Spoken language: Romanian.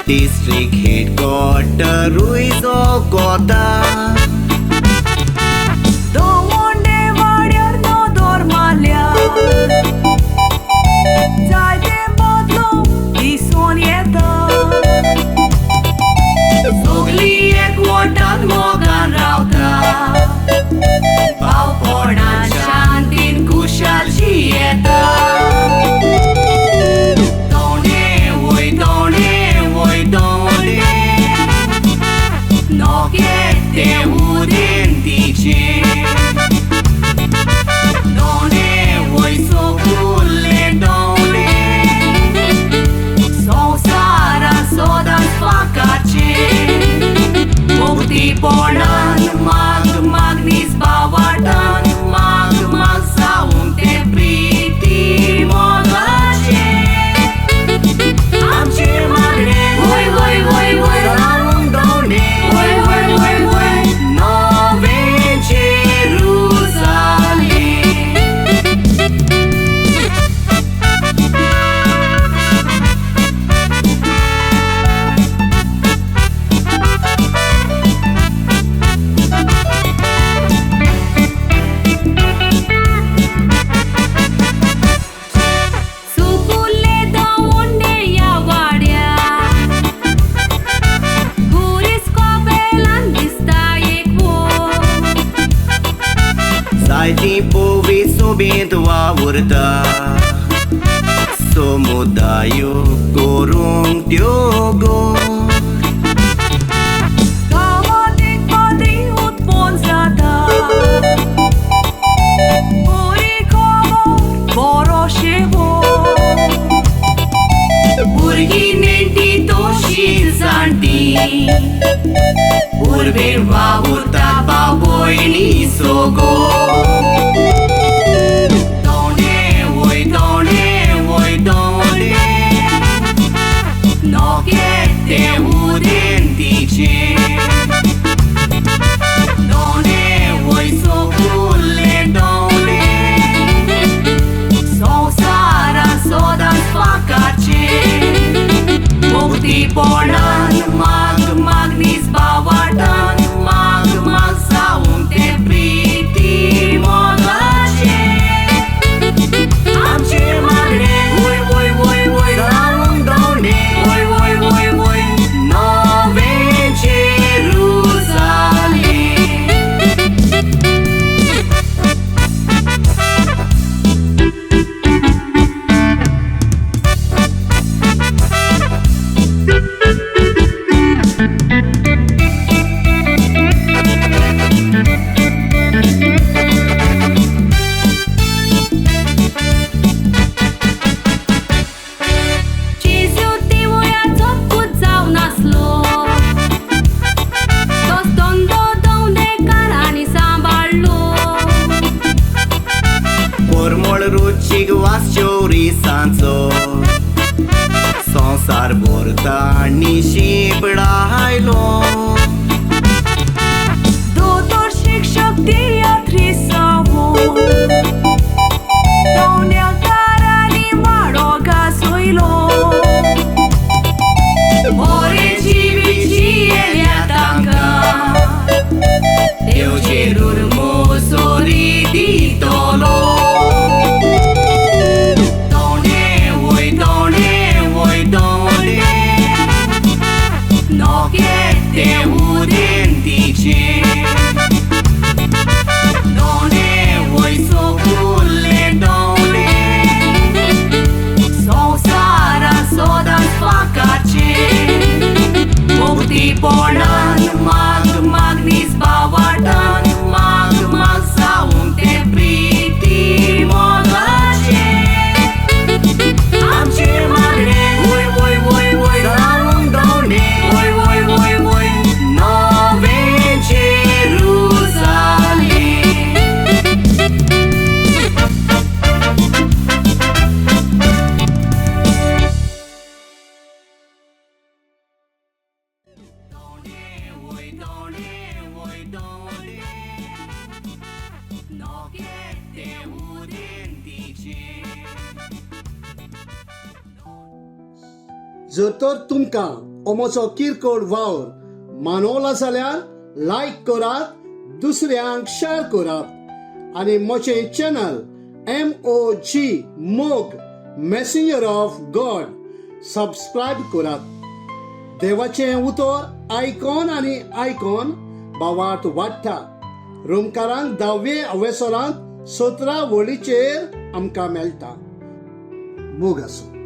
District headquarters is Couto. Dovondem वाड्यार न dormalea. Zaite modlo दिसून येतं. सगळी एकवटात मोगान रावता. भावपणात शांतीन खुशालशी येता. Polan, magnis bawatan, mag zaun te priti mogace. Amce magre, voi, zaun done, voi, Novem Jeruzalem. Zaiti povi sobedwa urta. Somudayo korung tiogo. Gawatik padri utpon zata. Uri kobor boroshevo. Burgi nenti toshin zanti. Urbe vavuta baboini sogo. No che te udentice. Done voi so culle done. So sara soda sfacace. Bogti polan magnis bawatan. Mag zaun te priti mogace. Amce magre, voi, zaun done. Voi, Novem Jeruzalem. संसार बोरतानी शिपडायलो. Doctor शिक्षक तियात्री सावो. दोन्या कारणी वाडो गासोयलो. मोरे जीवीची येल्या तांका. देव जेरूर मोसोरी दितलो. No che te udentice. Done voi so culle done. So sara soda sfacace. Bogti polan magnis bawatan. Mag zaun te priti mogace. Amce magre, voi, zaun done. Voi, Novem Jeruzalem. No che te udentice. जर तर तुमकां अमोचो किरकोळ वावर मानवला जाल्यार लायक करात, दुसऱ्यांक शेअर करात आणि म्हजे चॅनल MOG मोग मेसेंजर ऑफ गॉड सबस्क्राईब करात. देवाचें उतर आयकॉन आनी आयकॉन भावार्थ वाडटा. रोमकारांक 10वे अवेसरांत 17 वळीचेर आमकां मेळटा. मोग आसूं.